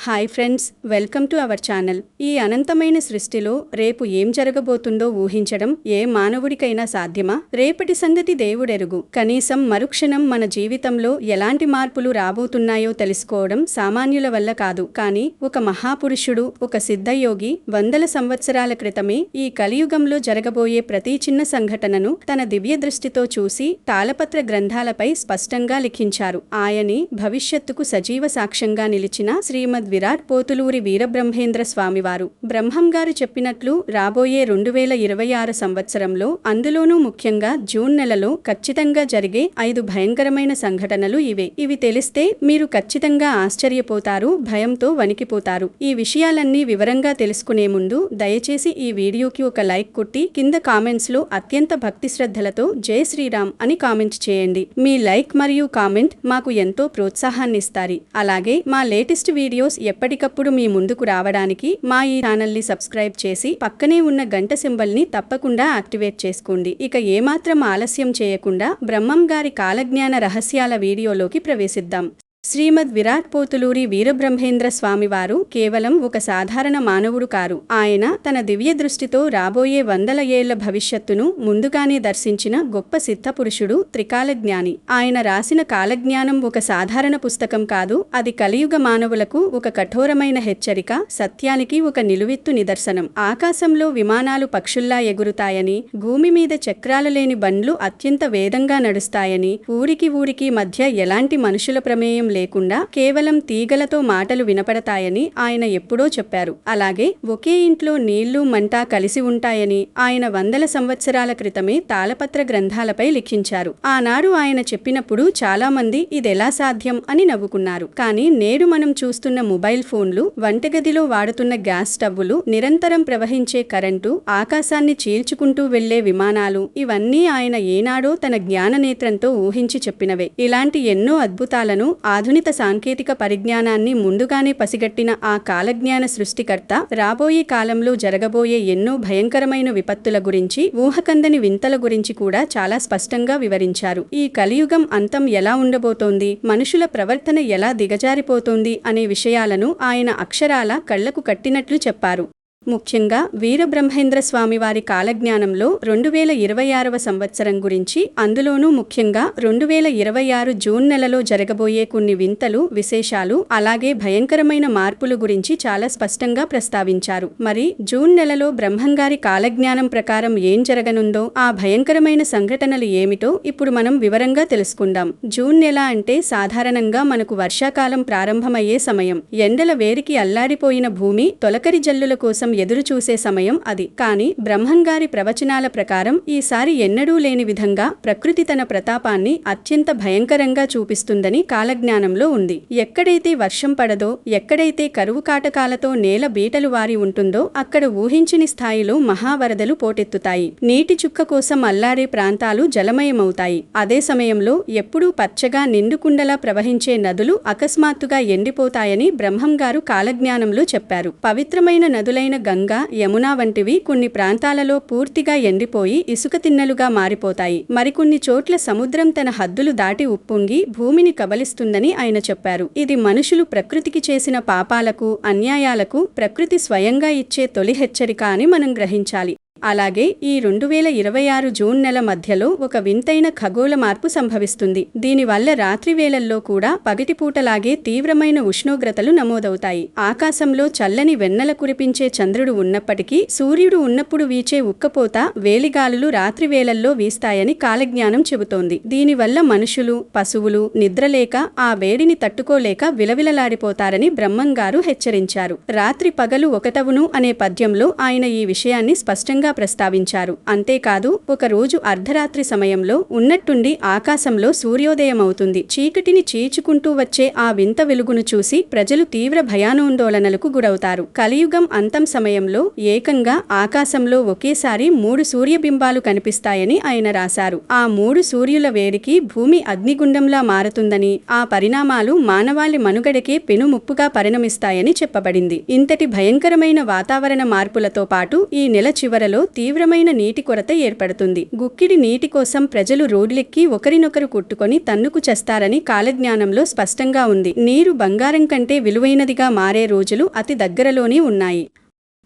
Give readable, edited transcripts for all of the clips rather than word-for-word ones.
Hi friends, welcome to our channel. ఈ అనంతమైన సృష్టిలో రేపు ఏం జరగబోతుందో ఊహించడం ఏ మానవుడికైనా సాధ్యమా? రేపటి సంగతి దేవుడెరుగు. కనీసం మరుక్షణం మన జీవితంలో ఎలాంటి మార్పులు రాబోతున్నాయో తెలుసుకోవడం సామాన్యుల వల్ల కాదు. కానీ ఒక మహాపురుషుడు, ఒక సిద్ధయోగి వందల సంవత్సరాల క్రితమే ఈ కలియుగంలో జరగబోయే ప్రతి చిన్న సంఘటనను తన దివ్య దృష్టితో చూసి తాళపత్ర గ్రంథాలపై స్పష్టంగా లిఖించారు. ఆయనే భవిష్యత్తుకు సజీవ సాక్ష్యంగా నిలిచిన శ్రీమద్ విరాట్ పోతులూరి వీరబ్రహ్మేంద్ర స్వామివారు. బ్రహ్మంగారు చెప్పినట్లు రాబోయే 2026 సంవత్సరంలో, అందులోనూ ముఖ్యంగా జూన్ నెలలో ఖచ్చితంగా జరిగే 5 భయంకరమైన సంఘటనలు ఇవే. ఇవి తెలిస్తే మీరు ఖచ్చితంగా ఆశ్చర్యపోతారు, భయంతో వణికిపోతారు. ఈ విషయాలన్నీ వివరంగా తెలుసుకునే ముందు దయచేసి ఈ వీడియోకి ఒక లైక్ కొట్టి కింద కామెంట్స్ లో అత్యంత భక్తి శ్రద్ధలతో జై శ్రీరామ్ అని కామెంట్ చేయండి. మీ లైక్ మరియు కామెంట్ మాకు ఎంతో ప్రోత్సాహాన్నిస్తాయి. అలాగే మా లేటెస్ట్ వీడియోస్ ఎప్పటికప్పుడు మీ ముందుకు రావడానికి మా ఈ ఛానల్ని సబ్స్క్రైబ్ చేసి పక్కనే ఉన్న గంట సింబల్ ని తప్పకుండా యాక్టివేట్ చేసుకోండి. ఇక ఏమాత్రం ఆలస్యం చేయకుండా బ్రహ్మం గారి కాలజ్ఞాన రహస్యాల వీడియోలోకి ప్రవేశిద్దాం. శ్రీమద్ విరాట్ పోతులూరి వీరబ్రహ్మేంద్ర స్వామివారు కేవలం ఒక సాధారణ మానవుడు కారు. ఆయన తన దివ్య దృష్టితో రాబోయే వందల ఏళ్ల భవిష్యత్తును ముందుగానే దర్శించిన గొప్ప సిద్ధపురుషుడు, త్రికాల జ్ఞాని. ఆయన రాసిన కాలజ్ఞానం ఒక సాధారణ పుస్తకం కాదు. అది కలియుగ మానవులకు ఒక కఠోరమైన హెచ్చరిక, సత్యానికి ఒక నిలువెత్తు నిదర్శనం. ఆకాశంలో విమానాలు పక్షుల్లా ఎగురుతాయని, భూమి మీద చక్రాలు లేని బండ్లు అత్యంత వేగంగా నడుస్తాయని, ఊరికి మధ్య ఎలాంటి మనుషుల ప్రమేయం లేకుండా కేవలం తీగలతో మాటలు వినపడతాయని ఆయన ఎప్పుడో చెప్పారు. అలాగే ఒకే ఇంట్లో నీళ్లు మంట కలిసి ఉంటాయని ఆయన వందల సంవత్సరాల క్రితమే తాళపత్ర గ్రంథాలపై లిఖించారు. ఆనాడు ఆయన చెప్పినప్పుడు చాలా మంది ఇదెలా సాధ్యం అని నవ్వుకున్నారు. కానీ నేడు మనం చూస్తున్న మొబైల్ ఫోన్లు, వంటగదిలో వాడుతున్న గ్యాస్ స్టవ్వులు, నిరంతరం ప్రవహించే కరెంటు, ఆకాశాన్ని చీల్చుకుంటూ వెళ్లే విమానాలు, ఇవన్నీ ఆయన ఏనాడో తన జ్ఞాననేత్రంతో ఊహించి చెప్పినవే. ఇలాంటి ఎన్నో అద్భుతాలను, ఆధునిక సాంకేతిక పరిజ్ఞానాన్ని ముందుగానే పసిగట్టిన ఆ కాలజ్ఞాన సృష్టికర్త రాబోయే కాలంలో జరగబోయే ఎన్నో భయంకరమైన విపత్తుల గురించి, ఊహకందని వింతల గురించి కూడా చాలా స్పష్టంగా వివరించారు. ఈ కలియుగం అంతం ఎలా ఉండబోతోంది, మనుషుల ప్రవర్తన ఎలా దిగజారిపోతోంది అనే విషయాలను ఆయన అక్షరాల కళ్లకు కట్టినట్లు చెప్పారు. ముఖ్యంగా వీరబ్రహ్మేంద్ర స్వామివారి కాలజ్ఞానంలో 2026వ సంవత్సరం గురించి, అందులోనూ ముఖ్యంగా 2026 జూన్ నెలలో జరగబోయే కొన్ని వింతలు, విశేషాలు, అలాగే భయంకరమైన మార్పుల గురించి చాలా స్పష్టంగా ప్రస్తావించారు. మరి జూన్ నెలలో బ్రహ్మంగారి కాలజ్ఞానం ప్రకారం ఏం జరగనుందో, ఆ భయంకరమైన సంఘటనలు ఏమిటో ఇప్పుడు మనం వివరంగా తెలుసుకుందాం. జూన్ నెల అంటే సాధారణంగా మనకు వర్షాకాలం ప్రారంభమయ్యే సమయం. ఎండల వేరికి అల్లాడిపోయిన భూమి తొలకరి జల్లుల కోసం ఎదురు చూసే సమయం అది. కానీ బ్రహ్మంగారి ప్రవచనాల ప్రకారం ఈసారి ఎన్నడూ లేని విధంగా ప్రకృతి తన ప్రతాపాన్ని అత్యంత భయంకరంగా చూపిస్తుందని కాలజ్ఞానంలో ఉంది. ఎక్కడైతే వర్షం పడదో, ఎక్కడైతే కరువు కాటకాలతో నేల బీటలు వారి ఉంటుందో అక్కడ ఊహించని స్థాయిలో మహావరదలు పోటెత్తుతాయి. నీటి చుక్క కోసం అల్లాడే ప్రాంతాలు జలమయమవుతాయి. అదే సమయంలో ఎప్పుడూ పచ్చగా నిండుకుండలా ప్రవహించే నదులు అకస్మాత్తుగా ఎండిపోతాయని బ్రహ్మంగారు కాలజ్ఞానంలో చెప్పారు. పవిత్రమైన నదులైన గంగా, యమున వంటివి కొన్ని ప్రాంతాలలో పూర్తిగా ఎండిపోయి ఇసుక తిన్నెలుగా మారిపోతాయి. మరికొన్ని చోట్ల సముద్రం తన హద్దులు దాటి ఉప్పొంగి భూమిని కబలిస్తుందని ఆయన చెప్పారు. ఇది మనుషులు ప్రకృతికి చేసిన పాపాలకు, అన్యాయాలకు ప్రకృతి స్వయంగా ఇచ్చే తొలి హెచ్చరిక అని మనం గ్రహించాలి. అలాగే ఈ 2026 జూన్ నెల మధ్యలో ఒక వింతైన ఖగోళ మార్పు సంభవిస్తుంది. దీనివల్ల రాత్రి వేళల్లో కూడా పగటిపూటలాగే తీవ్రమైన ఉష్ణోగ్రతలు నమోదవుతాయి. ఆకాశంలో చల్లని వెన్నెల కురిపించే చంద్రుడు ఉన్నప్పటికీ సూర్యుడు ఉన్నప్పుడు వీచే ఉక్కపోత, వేలిగాలులు రాత్రి వేళల్లో వీస్తాయని కాలజ్ఞానం చెబుతోంది. దీనివల్ల మనుషులు, పశువులు నిద్రలేక, ఆ వేడిని తట్టుకోలేక విలవిలలాడిపోతారని బ్రహ్మంగారు హెచ్చరించారు. రాత్రి పగలు ఒకటవును అనే పద్యంలో ఆయన ఈ విషయాన్ని స్పష్టంగా ప్రస్తావించారు. అంతేకాదు, ఒక రోజు అర్ధరాత్రి సమయంలో ఉన్నట్టుండి ఆకాశంలో సూర్యోదయమవుతుంది. చీకటిని చీల్చుకుంటూ వచ్చే ఆ వింత వెలుగును చూసి ప్రజలు తీవ్ర భయానోందోళనలకు గురవుతారు. కలియుగం అంతం సమయంలో ఏకంగా ఆకాశంలో ఒకేసారి 3 సూర్యబింబాలు కనిపిస్తాయని ఆయన రాశారు. ఆ 3 సూర్యుల వేడికి భూమి అగ్నిగుండంలా మారుతుందని, ఆ పరిణామాలు మానవాళి మనుగడకే పెనుముప్పుగా పరిణమిస్తాయని చెప్పబడింది. ఇంతటి భయంకరమైన వాతావరణ మార్పులతో పాటు ఈ నెల చివరలో ప్రాంతాలలో తీవ్రమైన నీటి కొరత ఏర్పడుతుంది. గుక్కిడి నీటి కోసం ప్రజలు రోడ్లెక్కి ఒకరినొకరు కొట్టుకొని తన్నుకు చేస్తారని కాలజ్ఞానంలో స్పష్టంగా ఉంది. నీరు బంగారం కంటే విలువైనదిగా మారే రోజులు అతి దగ్గరలోనే ఉన్నాయి.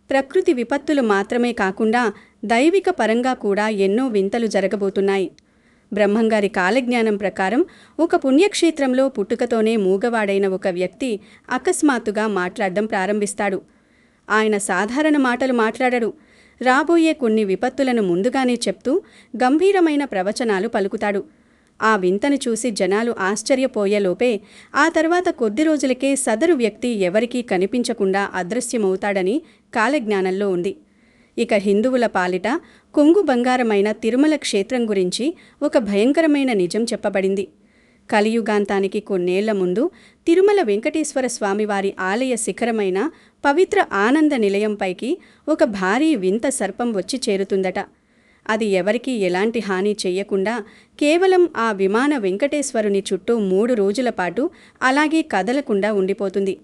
ప్రకృతి విపత్తులు మాత్రమే కాకుండా దైవిక పరంగా కూడా ఎన్నో వింతలు జరగబోతున్నాయి. బ్రహ్మంగారి కాలజ్ఞానం ప్రకారం ఒక పుణ్యక్షేత్రంలో పుట్టుకతోనే మూగవాడైన ఒక వ్యక్తి అకస్మాత్తుగా మాట్లాడడం ప్రారంభిస్తాడు. ఆయన సాధారణ మాటలు మాట్లాడడు. రాబోయే కొన్ని విపత్తులను ముందుగానే చెప్తూ గంభీరమైన ప్రవచనాలు పలుకుతాడు. ఆ వింతను చూసి జనాలు ఆశ్చర్యపోయేలోపే ఆ తర్వాత కొద్ది రోజులకే సదరు వ్యక్తి ఎవరికీ కనిపించకుండా అదృశ్యమవుతాడని కాలజ్ఞానంలో ఉంది. ఇక హిందువుల పాలిట కొంగు బంగారమైన తిరుమల క్షేత్రం గురించి ఒక భయంకరమైన నిజం చెప్పబడింది. కలియుగాంతానికి కొన్నేళ్ల ముందు తిరుమల వెంకటేశ్వర స్వామివారి ఆలయ శిఖరమైన పవిత్ర ఆనంద నిలయంపైకి ఒక భారీ వింత సర్పం వచ్చి చేరుతుందట. అది ఎవరికీ ఎలాంటి హాని చెయ్యకుండా కేవలం ఆ విమాన వెంకటేశ్వరుని చుట్టూ 3 రోజుల పాటు అలాగే కదలకుండా ఉండిపోతుంది.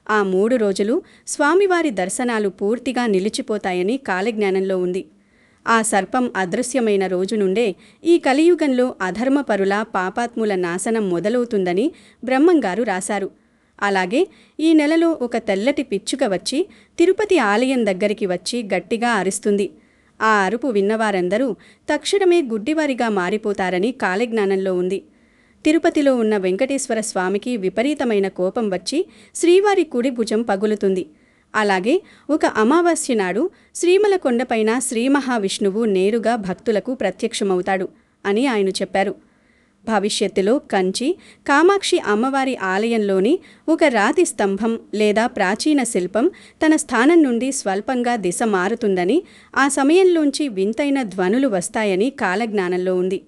ఆ 3 రోజులు స్వామివారి దర్శనాలు పూర్తిగా నిలిచిపోతాయని కాలజ్ఞానంలో ఉంది. ఆ సర్పం అదృశ్యమైన రోజు నుండే ఈ కలియుగంలో అధర్మపరుల పాపాత్ముల నాశనం మొదలవుతుందని బ్రహ్మంగారు రాశారు. అలాగే ఈ నెలలో ఒక తెల్లటి పిచ్చుక వచ్చి తిరుపతి ఆలయం దగ్గరికి వచ్చి గట్టిగా అరుస్తుంది. ఆ అరుపు విన్నవారందరూ తక్షణమే గుడ్డివారిగా మారిపోతారని కాలజ్ఞానంలో ఉంది. తిరుపతిలో ఉన్న వెంకటేశ్వర స్వామికి విపరీతమైన కోపం వచ్చి శ్రీవారి కుడి భుజం పగులుతుంది. అలాగే ఒక అమావాస్య నాడు శ్రీమల కొండపైన శ్రీ మహావిష్ణువు నేరుగా భక్తులకు ప్రత్యక్షమవుతాడు అని ఆయన చెప్పారు. భవిష్యత్తులో కంచి కామాక్షి అమ్మవారి ఆలయంలోని ఒక రాతి స్తంభం లేదా ప్రాచీన శిల్పం తన స్థానం నుండి స్వల్పంగా దిశ మారుతుందని, ఆ సమయంలోంచి వింతైన ధ్వనులు వస్తాయని కాలజ్ఞానంలో ఉంది.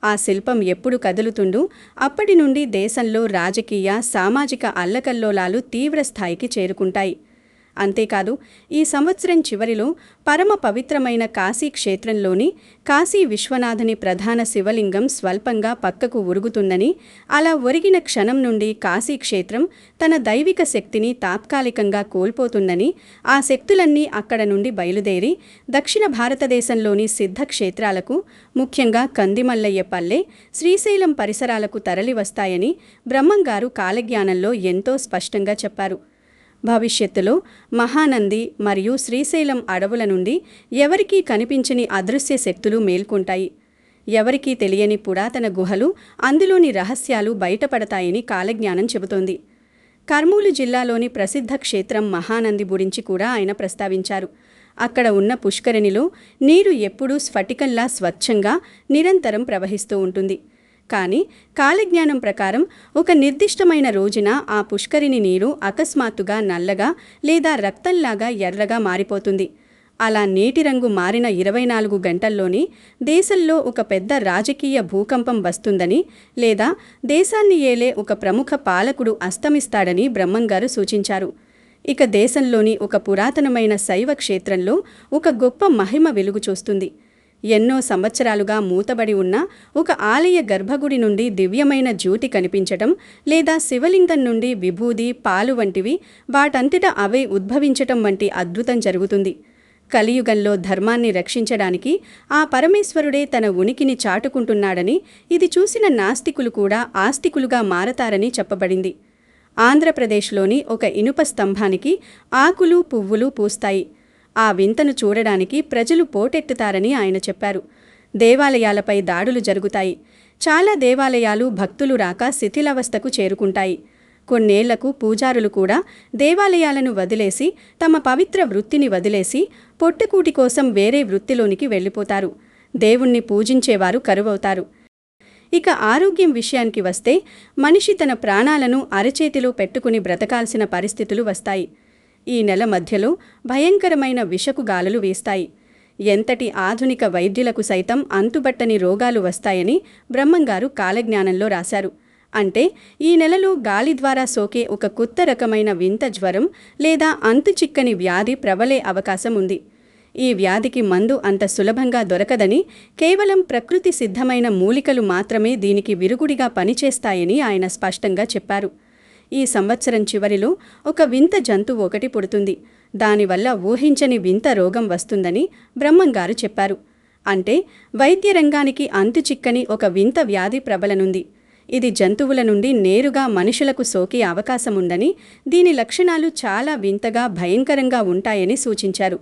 ఆ శిల్పం ఎప్పుడు కదులుతుందో అప్పటి నుండి దేశంలో రాజకీయ సామాజిక అల్లకల్లోలాలు తీవ్ర స్థాయికి చేరుకుంటాయి. అంతేకాదు ఈ సంవత్సరం చివరిలో పరమ పవిత్రమైన కాశీ క్షేత్రంలోని కాశీ విశ్వనాథుని ప్రధాన శివలింగం స్వల్పంగా పక్కకు ఉరుగుతుందని, అలా ఒరిగిన క్షణం నుండి కాశీ క్షేత్రం తన దైవిక శక్తిని తాత్కాలికంగా కోల్పోతుందని, ఆ శక్తులన్నీ అక్కడ నుండి బయలుదేరి దక్షిణ భారతదేశంలోని సిద్ధక్షేత్రాలకు, ముఖ్యంగా కందిమల్లయ్యపల్లె, శ్రీశైలం పరిసరాలకు తరలివస్తాయని బ్రహ్మంగారు కాలజ్ఞానంలో ఎంతో స్పష్టంగా చెప్పారు. భవిష్యత్తులో మహానంది మరియు శ్రీశైలం అడవుల నుండి ఎవరికీ కనిపించని అదృశ్య శక్తులు మేల్కొంటాయి. ఎవరికీ తెలియని పురాతన గుహలు, అందులోని రహస్యాలు బయటపడతాయని కాలజ్ఞానం చెబుతోంది. కర్నూలు జిల్లాలోని ప్రసిద్ధ క్షేత్రం మహానంది గురించి కూడా ఆయన ప్రస్తావించారు. అక్కడ ఉన్న పుష్కరిణిలో నీరు ఎప్పుడూ స్ఫటికంలా స్వచ్ఛంగా నిరంతరం ప్రవహిస్తూ ఉంటుంది. కానీ కాలజ్ఞానం ప్రకారం ఒక నిర్దిష్టమైన రోజున ఆ పుష్కరిణి నీరు అకస్మాత్తుగా నల్లగా లేదా రక్తంలాగా ఎర్రగా మారిపోతుంది. అలా నీటి రంగు మారిన 24 గంటల్లోనే దేశంలో ఒక పెద్ద రాజకీయ భూకంపం వస్తుందని, లేదా దేశాన్ని ఏలే ఒక ప్రముఖ పాలకుడు అస్తమిస్తాడని బ్రహ్మంగారు సూచించారు. ఇక దేశంలోని ఒక పురాతనమైన శైవ క్షేత్రంలో ఒక గొప్ప మహిమ వెలుగు చూస్తుంది. ఎన్నో సంవత్సరాలుగా మూతబడి ఉన్న ఒక ఆలయ గర్భగుడి నుండి దివ్యమైన జ్యోతి కనిపించటం, లేదా శివలింగం నుండి విభూది, పాలు వంటివి వాటంతటా అవే ఉద్భవించటం వంటి అద్భుతం జరుగుతుంది. కలియుగంలో ధర్మాన్ని రక్షించడానికి ఆ పరమేశ్వరుడే తన ఉనికిని చాటుకుంటున్నాడని, ఇది చూసిన నాస్తికులు కూడా ఆస్తికులుగా మారతారని చెప్పబడింది. ఆంధ్రప్రదేశ్లోని ఒక ఇనుప స్తంభానికి ఆకులు, పువ్వులు పూస్తాయి. ఆ వింతను చూడడానికి ప్రజలు పోటెత్తుతారని ఆయన చెప్పారు. దేవాలయాలపై దాడులు జరుగుతాయి. చాలా దేవాలయాలు భక్తులు రాక శిథిలావస్థకు చేరుకుంటాయి. కొన్నేళ్లకు పూజారులు కూడా దేవాలయాలను వదిలేసి, తమ పవిత్ర వృత్తిని వదిలేసి పొట్టకూటి కోసం వేరే వృత్తిలోనికి వెళ్ళిపోతారు. దేవుణ్ణి పూజించేవారు కరువవుతారు. ఇక ఆరోగ్యం విషయానికి వస్తే మనిషి తన ప్రాణాలను అరచేతిలో పెట్టుకుని బ్రతకాల్సిన పరిస్థితులు వస్తాయి. ఈ నెల మధ్యలో భయంకరమైన విషపు గాలులు వీస్తాయి. ఎంతటి ఆధునిక వైద్యులకు సైతం అంతుబట్టని రోగాలు వస్తాయని బ్రహ్మంగారు కాలజ్ఞానంలో రాశారు. అంటే ఈ నెలలో గాలి ద్వారా సోకే ఒక కొత్త రకమైన వింత జ్వరం లేదా అంతుచిక్కని వ్యాధి ప్రబలే అవకాశం ఉంది. ఈ వ్యాధికి మందు అంత సులభంగా దొరకదని, కేవలం ప్రకృతి సిద్ధమైన మూలికలు మాత్రమే దీనికి విరుగుడిగా పనిచేస్తాయని ఆయన స్పష్టంగా చెప్పారు. ఈ సంవత్సరం చివరిలో ఒక వింత జంతువు ఒకటి పుడుతుంది. దానివల్ల ఊహించని వింత రోగం వస్తుందని బ్రహ్మంగారు చెప్పారు. అంటే వైద్య రంగానికి అంతుచిక్కని ఒక వింత వ్యాధి ప్రబలనుంది. ఇది జంతువుల నుండి నేరుగా మనుషులకు సోకే అవకాశముందని, దీని లక్షణాలు చాలా వింతగా భయంకరంగా ఉంటాయని సూచించారు.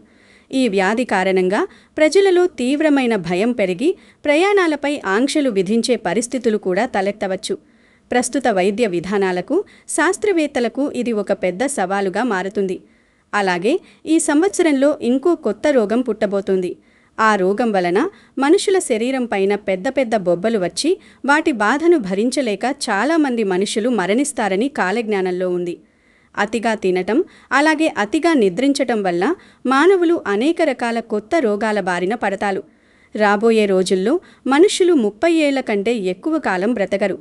ఈ వ్యాధి కారణంగా ప్రజలలో తీవ్రమైన భయం పెరిగి ప్రయాణాలపై ఆంక్షలు విధించే పరిస్థితులు కూడా తలెత్తవచ్చు. ప్రస్తుత వైద్య విధానాలకు, శాస్త్రవేత్తలకు ఇది ఒక పెద్ద సవాలుగా మారుతుంది. అలాగే ఈ సంవత్సరంలో ఇంకో కొత్త రోగం పుట్టబోతుంది. ఆ రోగం వలన మనుషుల శరీరం పైన పెద్ద పెద్ద బొబ్బలు వచ్చి వాటి బాధను భరించలేక చాలామంది మనుషులు మరణిస్తారని కాలజ్ఞానంలో ఉంది. అతిగా తినటం, అలాగే అతిగా నిద్రించటం వల్ల మానవులు అనేక రకాల కొత్త రోగాల బారిన పడతారు. రాబోయే రోజుల్లో మనుషులు 30 ఏళ్ల కంటే ఎక్కువ కాలం బ్రతకరు.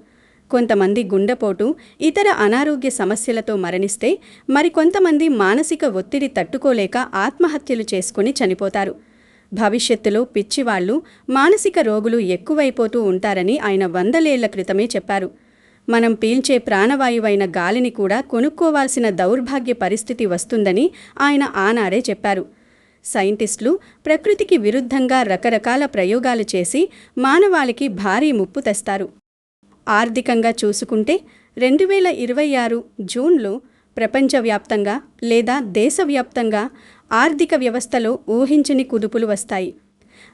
కొంతమంది గుండెపోటు, ఇతర అనారోగ్య సమస్యలతో మరణిస్తే, మరికొంతమంది మానసిక ఒత్తిడి తట్టుకోలేక ఆత్మహత్యలు చేసుకుని చనిపోతారు. భవిష్యత్తులో పిచ్చివాళ్లు, మానసిక రోగులు ఎక్కువైపోతూ ఉంటారని ఆయన 100 ఏళ్ల క్రితమే చెప్పారు. మనం పీల్చే ప్రాణవాయువైన గాలిని కూడా కొనుక్కోవాల్సిన దౌర్భాగ్య పరిస్థితి వస్తుందని ఆయన ఆనాడే చెప్పారు. సైంటిస్టులు ప్రకృతికి విరుద్ధంగా రకరకాల ప్రయోగాలు చేసి మానవాళికి భారీ ముప్పు తెస్తారు. ఆర్థికంగా చూసుకుంటే 2026 జూన్లో ప్రపంచవ్యాప్తంగా లేదా దేశవ్యాప్తంగా ఆర్థిక వ్యవస్థలో ఊహించని కుదుపులు వస్తాయి.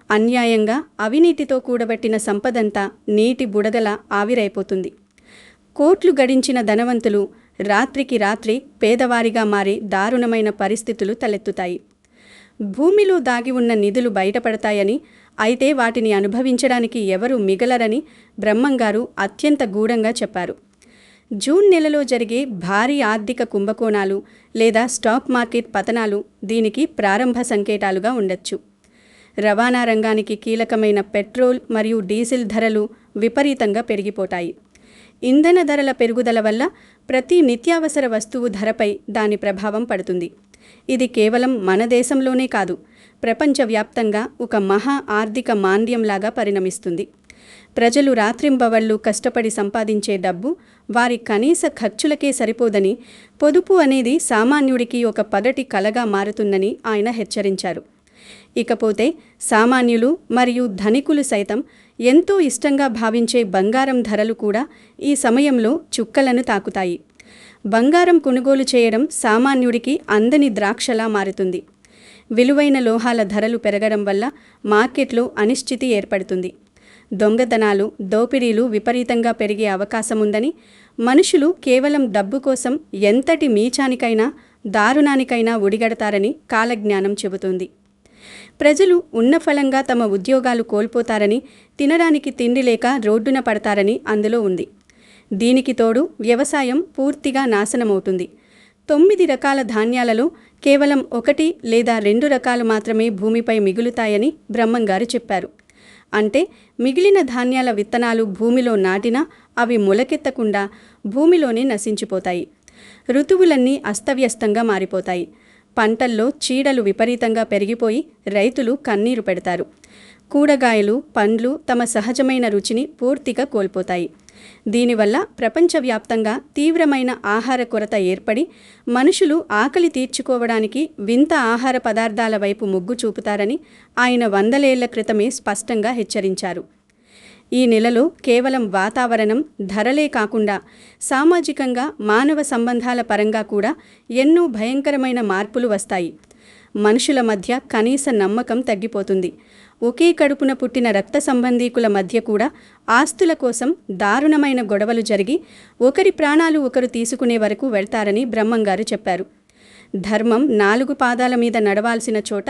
అన్యాయంగా, అవినీతితో కూడబెట్టిన సంపదంతా నీటి బుడగలా ఆవిరైపోతుంది. కోట్లు గడించిన ధనవంతులు రాత్రికి రాత్రి పేదవారిగా మారి దారుణమైన పరిస్థితులు తలెత్తుతాయి. భూమిలో దాగి ఉన్న నిధులు బయటపడతాయని, అయితే వాటిని అనుభవించడానికి ఎవరూ మిగలరని బ్రహ్మంగారు అత్యంత గూఢంగా చెప్పారు. జూన్ నెలలో జరిగే భారీ ఆర్థిక కుంభకోణాలు లేదా స్టాక్ మార్కెట్ పతనాలు దీనికి ప్రారంభ సంకేతాలుగా ఉండొచ్చు. రవాణా రంగానికి కీలకమైన పెట్రోల్ మరియు డీజిల్ ధరలు విపరీతంగా పెరిగిపోతాయి. ఇంధన ధరల పెరుగుదల వల్ల ప్రతి నిత్యావసర వస్తువు ధరపై దాని ప్రభావం పడుతుంది. ఇది కేవలం మన దేశంలోనే కాదు, ప్రపంచవ్యాప్తంగా ఒక మహా ఆర్థిక మాంద్యంలాగా పరిణమిస్తుంది. ప్రజలు రాత్రింబవళ్లు కష్టపడి సంపాదించే డబ్బు వారి కనీస ఖర్చులకే సరిపోదని, పొదుపు అనేది సామాన్యుడికి ఒక పగటి కలగా మారుతుందని ఆయన హెచ్చరించారు. ఇకపోతే సామాన్యులు మరియు ధనికులు సైతం ఎంతో ఇష్టంగా భావించే బంగారం ధరలు కూడా ఈ సమయంలో చుక్కలను తాకుతాయి. బంగారం కొనుగోలు చేయడం సామాన్యుడికి అందని ద్రాక్షలా మారుతుంది. విలువైన లోహాల ధరలు పెరగడం వల్ల మార్కెట్లో అనిశ్చితి ఏర్పడుతుంది. దొంగతనాలు, దోపిడీలు విపరీతంగా పెరిగే అవకాశముందని, మనుషులు కేవలం డబ్బు కోసం ఎంతటి నీచానికైనా, దారుణానికైనా ఒడిగడతారని కాలజ్ఞానం చెబుతుంది. ప్రజలు ఉన్న ఫలంగా తమ ఉద్యోగాలు కోల్పోతారని, తినడానికి తిండి లేక రోడ్డున పడతారని అందులో ఉంది. దీనికి తోడు వ్యవసాయం పూర్తిగా నాశనమవుతుంది. 9 రకాల ధాన్యాలలో కేవలం 1 లేదా 2 రకాలు మాత్రమే భూమిపై మిగులుతాయని బ్రహ్మంగారు చెప్పారు. అంటే మిగిలిన ధాన్యాల విత్తనాలు భూమిలో నాటినా అవి మొలకెత్తకుండా భూమిలోనే నశించిపోతాయి. ఋతువులన్నీ అస్తవ్యస్తంగా మారిపోతాయి. పంటల్లో చీడలు విపరీతంగా పెరిగిపోయి రైతులు కన్నీరు పెడతారు. కూరగాయలు, పండ్లు తమ సహజమైన రుచిని పూర్తిగా కోల్పోతాయి. దీనివల్ల ప్రపంచవ్యాప్తంగా తీవ్రమైన ఆహార కొరత ఏర్పడి మనుషులు ఆకలి తీర్చుకోవడానికి వింత ఆహార పదార్థాల వైపు మొగ్గు చూపుతారని ఆయన 100 ఏళ్ల క్రితమే స్పష్టంగా హెచ్చరించారు. ఈ నెలలో కేవలం వాతావరణం, ధరలే కాకుండా సామాజికంగా, మానవ సంబంధాల పరంగా కూడా ఎన్నో భయంకరమైన మార్పులు వస్తాయి. మనుషుల మధ్య కనీస నమ్మకం తగ్గిపోతుంది. ఒకే కడుపున పుట్టిన రక్త సంబంధీకుల మధ్య కూడా ఆస్తుల కోసం దారుణమైన గొడవలు జరిగి ఒకరి ప్రాణాలు ఒకరు తీసుకునే వరకు వెళ్తారని బ్రహ్మంగారు చెప్పారు. ధర్మం 4 పాదాల మీద నడవాల్సిన చోట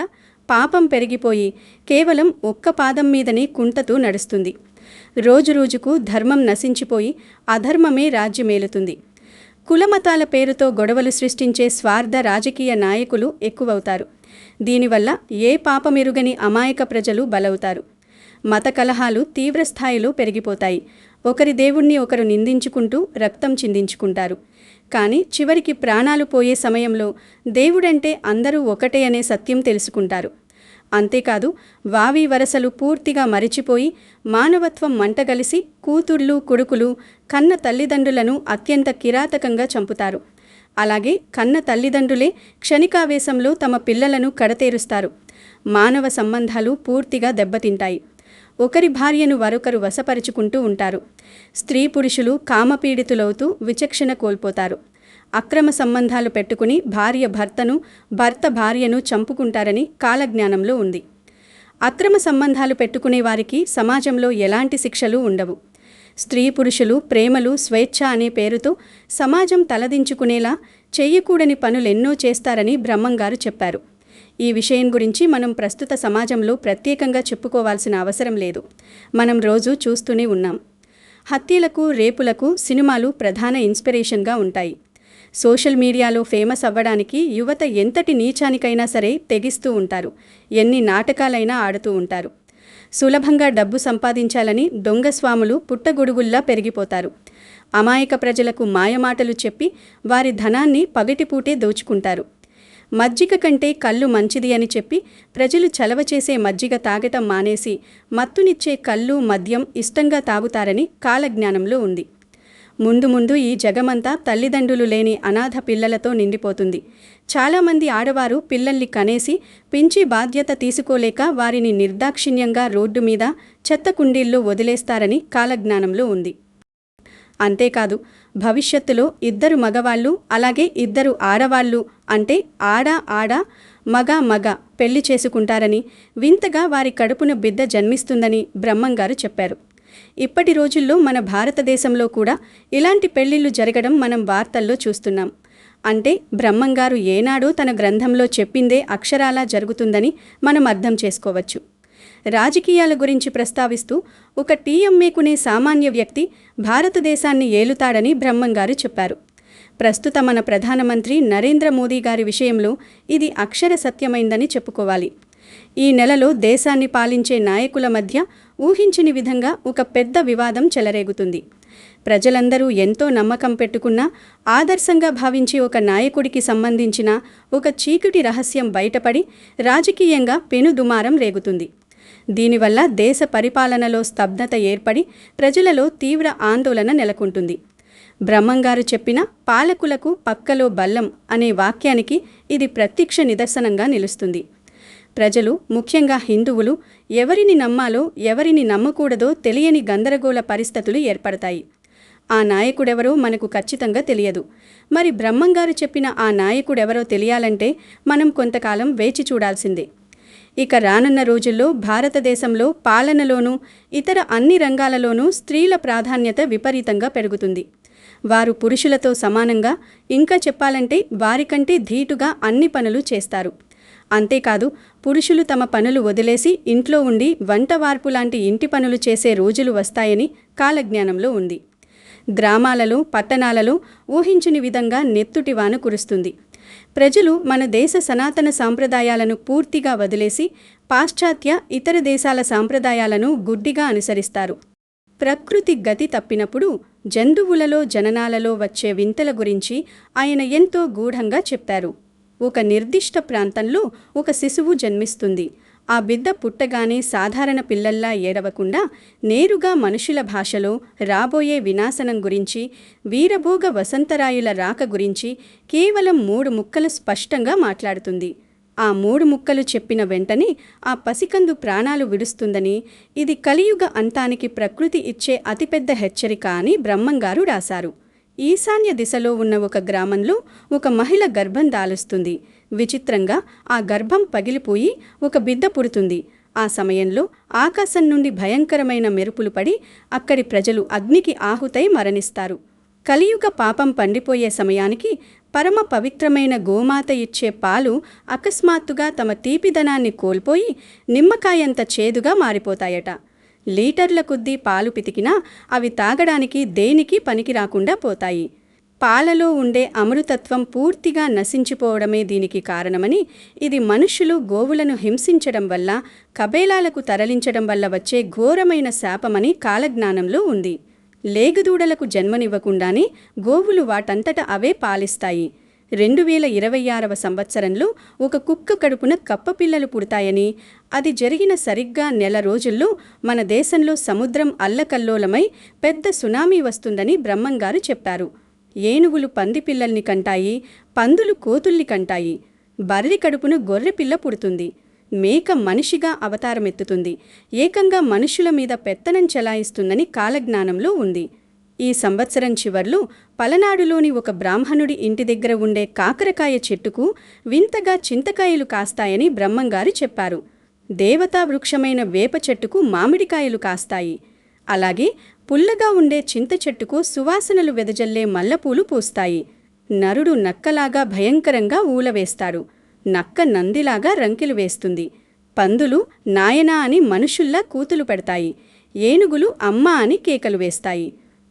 పాపం పెరిగిపోయి కేవలం ఒక్క పాదం మీదనే కుంటతూ నడుస్తుంది. రోజురోజుకు ధర్మం నశించిపోయి అధర్మమే రాజ్యమేలుతుంది. కులమతాల పేరుతో గొడవలు సృష్టించే స్వార్థ రాజకీయ నాయకులు ఎక్కువవుతారు. దీనివల్ల ఏ పాపమెరుగని అమాయక ప్రజలు బలవుతారు. మత కలహాలు తీవ్రస్థాయిలో పెరిగిపోతాయి. ఒకరి దేవుణ్ణి ఒకరు నిందించుకుంటూ రక్తం చిందించుకుంటారు. కానీ చివరికి ప్రాణాలు పోయే సమయంలో దేవుడంటే అందరూ ఒకటే అనే సత్యం తెలుసుకుంటారు. అంతేకాదు, వావి వరసలు పూర్తిగా మరిచిపోయి మానవత్వం మంటగలిసి కూతుళ్ళు, కొడుకులు, కన్న తల్లిదండ్రులను అత్యంత కిరాతకంగా చంపుతారు. అలాగే కన్న తల్లిదండ్రులే క్షణికావేశంలో తమ పిల్లలను కడతేరుస్తారు. మానవ సంబంధాలు పూర్తిగా దెబ్బతింటాయి. ఒకరి భార్యను మరొకరు వశపరుచుకుంటూ ఉంటారు. స్త్రీ పురుషులు కామపీడితులవుతూ విచక్షణ కోల్పోతారు. అక్రమ సంబంధాలు పెట్టుకుని భార్య భర్తను, భర్త భార్యను చంపుకుంటారని కాలజ్ఞానంలో ఉంది. అక్రమ సంబంధాలు పెట్టుకునే వారికి సమాజంలో ఎలాంటి శిక్షలు ఉండవు. స్త్రీ పురుషులు ప్రేమలు, స్వేచ్ఛ అనే పేరుతో సమాజం తలదించుకునేలా చెయ్యకూడని పనులెన్నో చేస్తారని బ్రహ్మంగారు చెప్పారు. ఈ విషయం గురించి మనం ప్రస్తుత సమాజంలో ప్రత్యేకంగా చెప్పుకోవాల్సిన అవసరం లేదు. మనం రోజూ చూస్తూనే ఉన్నాం. హత్యలకు, రేపులకు సినిమాలు ప్రధాన ఇన్స్పిరేషన్గా ఉంటాయి. సోషల్ మీడియాలో ఫేమస్ అవ్వడానికి యువత ఎంతటి నీచానికైనా సరే తెగిస్తూ ఉంటారు. ఎన్ని నాటకాలైనా ఆడుతూ ఉంటారు. సులభంగా డబ్బు సంపాదించాలని దొంగస్వాములు పుట్టగొడుగుల్లా పెరిగిపోతారు. అమాయక ప్రజలకు మాయమాటలు చెప్పి వారి ధనాన్ని పగటిపూటే దోచుకుంటారు. మజ్జిగ కంటే కళ్ళు మంచిది అని చెప్పి ప్రజలు చలవ చేసే మజ్జిగ తాగటం మానేసి మత్తునిచ్చే కళ్ళు, మద్యం ఇష్టంగా తాగుతారని కాలజ్ఞానంలో ఉంది. ముందు ముందు ఈ జగమంతా తల్లిదండ్రులు లేని అనాథ పిల్లలతో నిండిపోతుంది. చాలామంది ఆడవారు పిల్లల్ని కనేసి పెంచి బాధ్యత తీసుకోలేక వారిని నిర్దాక్షిణ్యంగా రోడ్డు మీద చెత్త కుండీల్లో వదిలేస్తారని కాలజ్ఞానంలో ఉంది. అంతేకాదు, భవిష్యత్తులో 2 మగవాళ్ళు అలాగే 2 ఆడవాళ్ళు అంటే ఆడ మగ పెళ్లి చేసుకుంటారని, వింతగా వారి కడుపున బిడ్డ జన్మిస్తుందని బ్రహ్మంగారు చెప్పారు. ఇప్పటి రోజుల్లో మన భారతదేశంలో కూడా ఇలాంటి పెళ్లిళ్ళు జరగడం మనం వార్తల్లో చూస్తున్నాం. అంటే బ్రహ్మంగారు ఏనాడో తన గ్రంథంలో చెప్పిందే అక్షరాలా జరుగుతుందని మనం అర్థం చేసుకోవచ్చు. రాజకీయాల గురించి ప్రస్తావిస్తూ ఒక టీ అమ్మేకునే సామాన్య వ్యక్తి భారతదేశాన్ని ఏలుతాడని బ్రహ్మంగారు చెప్పారు. ప్రస్తుత మన ప్రధానమంత్రి నరేంద్ర మోదీ గారి విషయంలో ఇది అక్షర సత్యమైందని చెప్పుకోవాలి. ఈ నెలలో దేశాన్ని పాలించే నాయకుల మధ్య ఊహించని విధంగా ఒక పెద్ద వివాదం చెలరేగుతుంది. ప్రజలందరూ ఎంతో నమ్మకం పెట్టుకున్న, ఆదర్శంగా భావించి ఒక నాయకుడికి సంబంధించిన ఒక చీకటి రహస్యం బయటపడి రాజకీయంగా పెనుదుమారం రేగుతుంది. దీనివల్ల దేశ పరిపాలనలో స్తబ్దత ఏర్పడి ప్రజలలో తీవ్ర ఆందోళన నెలకొంటుంది. బ్రహ్మంగారు చెప్పిన పాలకులకు పక్కలో బల్లం అనే వాక్యానికి ఇది ప్రత్యక్ష నిదర్శనంగా నిలుస్తుంది. ప్రజలు, ముఖ్యంగా హిందువులు, ఎవరిని నమ్మాలో ఎవరిని నమ్మకూడదో తెలియని గందరగోళ పరిస్థితులు ఏర్పడతాయి. ఆ నాయకుడెవరో మనకు ఖచ్చితంగా తెలియదు. మరి బ్రహ్మంగారు చెప్పిన ఆ నాయకుడెవరో తెలియాలంటే మనం కొంతకాలం వేచి చూడాల్సిందే. ఇక రానున్న రోజుల్లో భారతదేశంలో పాలనలోనూ ఇతర అన్ని రంగాలలోనూ స్త్రీల ప్రాధాన్యత విపరీతంగా పెరుగుతుంది. వారు పురుషులతో సమానంగా, ఇంకా చెప్పాలంటే వారికంటే ధీటుగా అన్ని పనులు చేస్తారు. అంతేకాదు, పురుషులు తమ పనులు వదిలేసి ఇంట్లో ఉండి వంట వార్పు లాంటి ఇంటి పనులు చేసే రోజులు వస్తాయని కాలజ్ఞానంలో ఉంది. గ్రామాలలో, పట్టణాలలో ఊహించని విధంగా నెత్తుటివాన కురుస్తుంది. ప్రజలు మన దేశ సనాతన సాంప్రదాయాలను పూర్తిగా వదిలేసి పాశ్చాత్య, ఇతర దేశాల సాంప్రదాయాలను గుడ్డిగా అనుసరిస్తారు. ప్రకృతి గతి తప్పినప్పుడు జంతువులలో, జననాలలో వచ్చే వింతల గురించి ఆయన ఎంతో గూఢంగా చెప్పారు. ఒక నిర్దిష్ట ప్రాంతంలో ఒక శిశువు జన్మిస్తుంది. ఆ బిడ్డ పుట్టగానే సాధారణ పిల్లల్లా ఏడవకుండా నేరుగా మనుషుల భాషలో రాబోయే వినాశనం గురించి, వీరభోగ వసంతరాయుల రాక గురించి కేవలం 3 ముక్కలు స్పష్టంగా మాట్లాడుతుంది. ఆ 3 ముక్కలు చెప్పిన వెంటనే ఆ పసికందు ప్రాణాలు విడుస్తుందని, ఇది కలియుగ అంతానికి ప్రకృతి ఇచ్చే అతిపెద్ద హెచ్చరిక అని బ్రహ్మంగారు రాశారు. ఈశాన్య దిశలో ఉన్న ఒక గ్రామంలో ఒక మహిళ గర్భం దాలుస్తుంది. విచిత్రంగా ఆ గర్భం పగిలిపోయి ఒక బిడ్డ పుడుతుంది. ఆ సమయంలో ఆకాశం నుండి భయంకరమైన మెరుపులు పడి అక్కడి ప్రజలు అగ్నికి ఆహుతై మరణిస్తారు. కలియుగ పాపం పండిపోయే సమయానికి పరమ పవిత్రమైన గోమాత ఇచ్చే పాలు అకస్మాత్తుగా తమ తీపిదనాన్ని కోల్పోయి నిమ్మకాయంత చేదుగా మారిపోతాయట. లీటర్ల కొద్దీ పాలు పితికినా అవి తాగడానికి దేనికి పనికి రాకుండా పోతాయి. పాలలో ఉండే అమృతత్వం పూర్తిగా నశించిపోవడమే దీనికి కారణమని, ఇది మనుష్యులు గోవులను హింసించడం వల్ల, కబేలాలకు తరలించడం వల్ల వచ్చే ఘోరమైన శాపమని కాలజ్ఞానంలో ఉంది. లేగదూడలకు జన్మనివ్వకుండానే గోవులు వాటంతట అవే పాలిస్తాయి. 2026వ సంవత్సరంలో ఒక కుక్క కడుపున కప్పపిల్లలు పుడతాయని, అది జరిగిన సరిగ్గా నెల రోజుల్లో మన దేశంలో సముద్రం అల్లకల్లోలమై పెద్ద సునామీ వస్తుందని బ్రహ్మంగారు చెప్పారు. ఏనుగులు పంది పిల్లల్ని కంటాయి, పందులు కోతుల్ని కంటాయి, బర్రి కడుపున గొర్రెపిల్ల పుడుతుంది, మేక మనిషిగా అవతారమెత్తుతుంది, ఏకంగా మనుషుల మీద పెత్తనం చెలాయిస్తుందని కాలజ్ఞానంలో ఉంది. ఈ సంవత్సరం చివర్లో పలనాడులోని ఒక బ్రాహ్మణుడి ఇంటి దగ్గర ఉండే కాకరకాయ చెట్టుకు వింతగా చింతకాయలు కాస్తాయని బ్రహ్మంగారు చెప్పారు. దేవతా వృక్షమైన వేప చెట్టుకు మామిడికాయలు కాస్తాయి. అలాగే పుల్లగా ఉండే చింత చెట్టుకు సువాసనలు వెదజల్లే మల్లెపూలు పూస్తాయి. నరుడు నక్కలాగా భయంకరంగా ఊలవేస్తాడు. నక్క నందిలాగా రంకెలు వేస్తుంది. పందులు నాయనా అని మనుషుల్లా కూతులు పెడతాయి. ఏనుగులు అమ్మా అని కేకలు వేస్తాయి.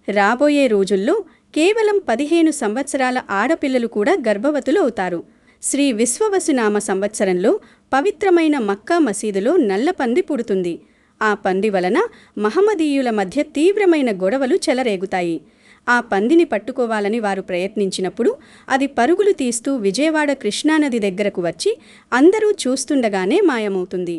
రాబోయే రోజుల్లో కేవలం 15 సంవత్సరాల ఆడపిల్లలు కూడా గర్భవతులు అవుతారు. శ్రీ విశ్వవసునామ సంవత్సరంలో పవిత్రమైన మక్కా మసీదులో నల్ల పంది పుడుతుంది. ఆ పంది వలన మహమ్మదీయుల మధ్య తీవ్రమైన గొడవలు చెలరేగుతాయి. ఆ పందిని పట్టుకోవాలని వారు ప్రయత్నించినప్పుడు అది పరుగులు తీస్తూ విజయవాడ కృష్ణానది దగ్గరకు వచ్చి అందరూ చూస్తుండగానే మాయమవుతుంది.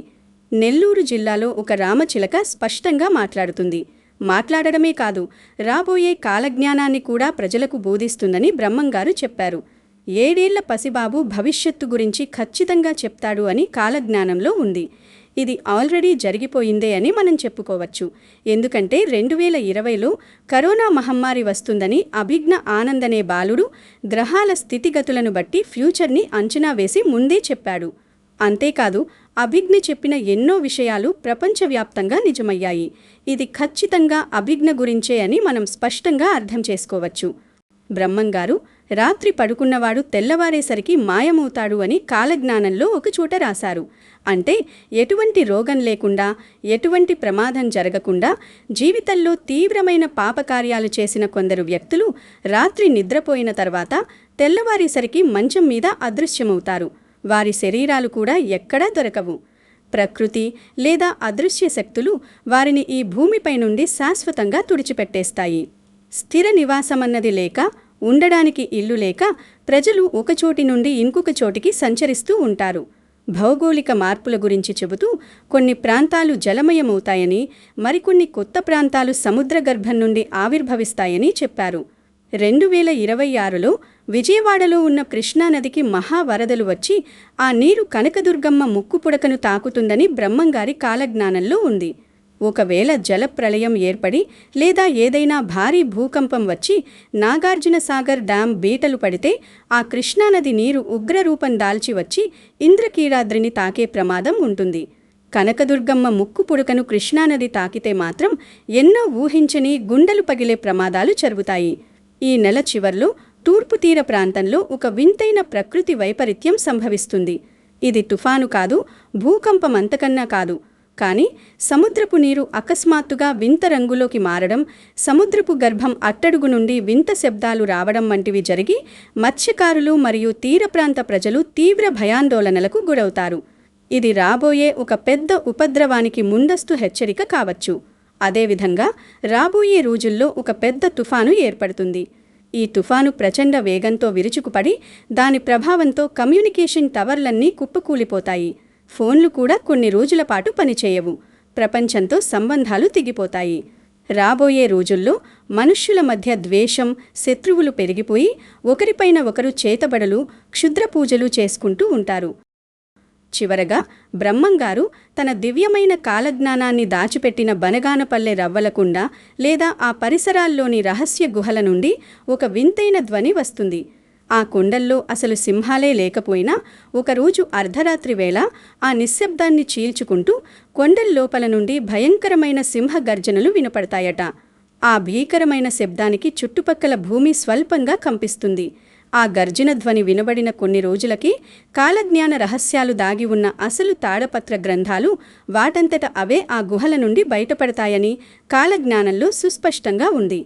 నెల్లూరు జిల్లాలో ఒక రామచిలక స్పష్టంగా మాట్లాడుతుంది. మాట్లాడడమే కాదు, రాబోయే కాలజ్ఞానాన్ని కూడా ప్రజలకు బోధిస్తుందని బ్రహ్మంగారు చెప్పారు. 7 ఏళ్ల పసిబాబు భవిష్యత్తు గురించి ఖచ్చితంగా చెప్తాడు అని కాలజ్ఞానంలో ఉంది. ఇది ఆల్రెడీ జరిగిపోయిందే అని మనం చెప్పుకోవచ్చు. ఎందుకంటే 2020లో కరోనా మహమ్మారి వస్తుందని అభిజ్ఞ ఆనందనే బాలుడు గ్రహాల స్థితిగతులను బట్టి ఫ్యూచర్ని అంచనా వేసి ముందే చెప్పాడు. అంతేకాదు, అభిజ్ఞ చెప్పిన ఎన్నో విషయాలు ప్రపంచవ్యాప్తంగా నిజమయ్యాయి. ఇది ఖచ్చితంగా అభిజ్ఞ గురించే అని మనం స్పష్టంగా అర్థం చేసుకోవచ్చు. బ్రహ్మంగారు రాత్రి పడుకున్నవాడు తెల్లవారేసరికి మాయమవుతాడు అని కాలజ్ఞానంలో ఒకచోట రాశారు. అంటే ఎటువంటి రోగం లేకుండా, ఎటువంటి ప్రమాదం జరగకుండా జీవితంలో తీవ్రమైన పాపకార్యాలు చేసిన కొందరు వ్యక్తులు రాత్రి నిద్రపోయిన తర్వాత తెల్లవారేసరికి మంచం మీద అదృశ్యమవుతారు. వారి శరీరాలు కూడా ఎక్కడా దొరకవు. ప్రకృతి లేదా అదృశ్య శక్తులు వారిని ఈ భూమిపై నుండి శాశ్వతంగా తుడిచిపెట్టేస్తాయి. స్థిర నివాసమన్నది లేక, ఉండడానికి ఇల్లు లేక ప్రజలు ఒకచోటి నుండి ఇంకొక చోటికి సంచరిస్తూ ఉంటారు. భౌగోళిక మార్పుల గురించి చెబుతూ కొన్ని ప్రాంతాలు జలమయమవుతాయని, మరికొన్ని కొత్త ప్రాంతాలు సముద్రగర్భం నుండి ఆవిర్భవిస్తాయని చెప్పారు. 2026లో విజయవాడలో ఉన్న కృష్ణానదికి మహావరదలు వచ్చి ఆ నీరు కనకదుర్గమ్మ ముక్కు పుడకను తాకుతుందని బ్రహ్మంగారి కాలజ్ఞానంలో ఉంది. ఒకవేళ జలప్రళయం ఏర్పడి లేదా ఏదైనా భారీ భూకంపం వచ్చి నాగార్జునసాగర్ డ్యాం బీటలు పడితే ఆ కృష్ణానది నీరు ఉగ్రరూపం దాల్చి వచ్చి ఇంద్రకీలాద్రిని తాకే ప్రమాదం ఉంటుంది. కనకదుర్గమ్మ ముక్కు పుడకను కృష్ణానది తాకితే మాత్రం ఎన్నో ఊహించని గుండెలు పగిలే ప్రమాదాలు జరుగుతాయి. ఈ నెల చివర్లో తూర్పు తీర ప్రాంతంలో ఒక వింతైన ప్రకృతి వైపరీత్యం సంభవిస్తుంది. ఇది తుఫాను కాదు, భూకంపం అంతకన్నా కాదు. కానీ సముద్రపు నీరు అకస్మాత్తుగా వింత రంగులోకి మారడం, సముద్రపు గర్భం అట్టడుగు నుండి వింత శబ్దాలు రావడం వంటివి జరిగి మత్స్యకారులు మరియు తీర ప్రాంత ప్రజలు తీవ్ర భయాందోళనలకు గురవుతారు. ఇది రాబోయే ఒక పెద్ద ఉపద్రవానికి ముందస్తు హెచ్చరిక కావచ్చు. అదేవిధంగా రాబోయే రోజుల్లో ఒక పెద్ద తుఫాను ఏర్పడుతుంది. ఈ తుఫాను ప్రచండ వేగంతో విరుచుకుపడి దాని ప్రభావంతో కమ్యూనికేషన్ టవర్లన్నీ కుప్పకూలిపోతాయి. ఫోన్లు కూడా కొన్ని రోజుల పాటు పనిచేయవు. ప్రపంచంతో సంబంధాలు తెగిపోతాయి. రాబోయే రోజుల్లో మనుష్యుల మధ్య ద్వేషం, శత్రువులు పెరిగిపోయి ఒకరిపైన ఒకరు చేతబడులు, క్షుద్ర పూజలు చేసుకుంటూ ఉంటారు. చివరగా బ్రహ్మంగారు తన దివ్యమైన కాలజ్ఞానాన్ని దాచిపెట్టిన బనగానపల్లె రవ్వలకుండ లేదా ఆ పరిసరాల్లోని రహస్య గుహల నుండి ఒక వింతైన ధ్వని వస్తుంది. ఆ కొండల్లో అసలు సింహాలే లేకపోయినా ఒకరోజు అర్ధరాత్రి వేళ ఆ నిశ్శబ్దాన్ని చీల్చుకుంటూ కొండల్లోపల నుండి భయంకరమైన సింహ గర్జనలు వినపడతాయట. ఆ భీకరమైన శబ్దానికి చుట్టుపక్కల భూమి స్వల్పంగా కంపిస్తుంది. ఆ గర్జన ధ్వని వినబడిన కొన్ని రోజులకి కాలజ్ఞాన రహస్యాలు దాగి ఉన్న అసలు తాడపత్ర గ్రంథాలు వాటంతట అవే ఆ గుహల నుండి బయటపడతాయని కాలజ్ఞానంలో సుస్పష్టంగా ఉంది.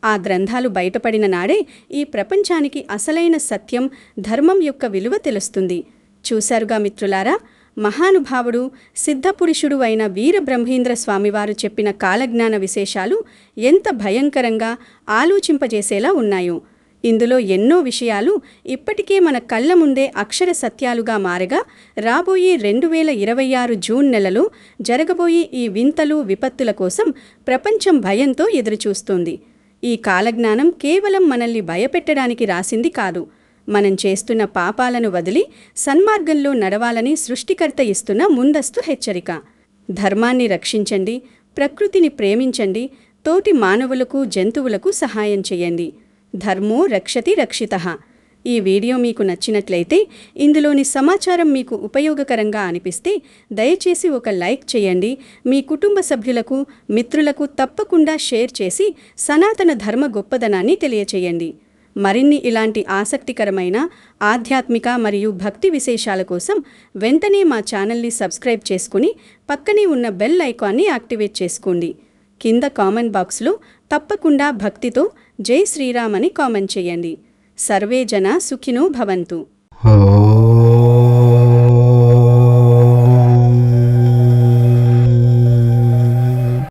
ఆ గ్రంథాలు బయటపడిన నాడే ఈ ప్రపంచానికి అసలైన సత్యం, ధర్మం యొక్క విలువ తెలుస్తుంది. చూశారుగా మిత్రులారా, మహానుభావుడు సిద్ధపురుషుడు అయిన వీరబ్రహ్మేంద్ర స్వామివారు చెప్పిన కాలజ్ఞాన విశేషాలు ఎంత భయంకరంగా ఆలోచింపజేసేలా ఉన్నాయో. ఇందులో ఎన్నో విషయాలు ఇప్పటికే మన కళ్ల ముందే అక్షర సత్యాలుగా మారగా రాబోయే 2026 జూన్ నెలలో జరగబోయే ఈ వింతలు, విపత్తుల కోసం ప్రపంచం భయంతో ఎదురుచూస్తోంది. ఈ కాలజ్ఞానం కేవలం మనల్ని భయపెట్టడానికి రాసింది కాదు, మనం చేస్తున్న పాపాలను వదిలి సన్మార్గంలో నడవాలని సృష్టికర్త ఇస్తున్న ముందస్తు హెచ్చరిక. ధర్మాన్ని రక్షించండి, ప్రకృతిని ప్రేమించండి, తోటి మానవులకు జంతువులకు సహాయం చేయండి. ధర్మో రక్షతి రక్షితః. ఈ వీడియో మీకు నచ్చినట్లయితే, ఇందులోని సమాచారం మీకు ఉపయోగకరంగా అనిపిస్తే దయచేసి ఒక లైక్ చేయండి. మీ కుటుంబ సభ్యులకు, మిత్రులకు తప్పకుండా షేర్ చేసి సనాతన ధర్మ గొప్పదనాన్ని తెలియచేయండి. మరిన్ని ఇలాంటి ఆసక్తికరమైన ఆధ్యాత్మిక మరియు భక్తి విశేషాల కోసం వెంటనే మా ఛానల్ని సబ్స్క్రైబ్ చేసుకుని పక్కనే ఉన్న బెల్ ఐకాన్ని యాక్టివేట్ చేసుకోండి. కింద కామెంట్ బాక్స్లో తప్పకుండా భక్తితో జై శ్రీరామ్ అని కామెంట్ చేయండి. సర్వే జన సుఖినో భవంతు.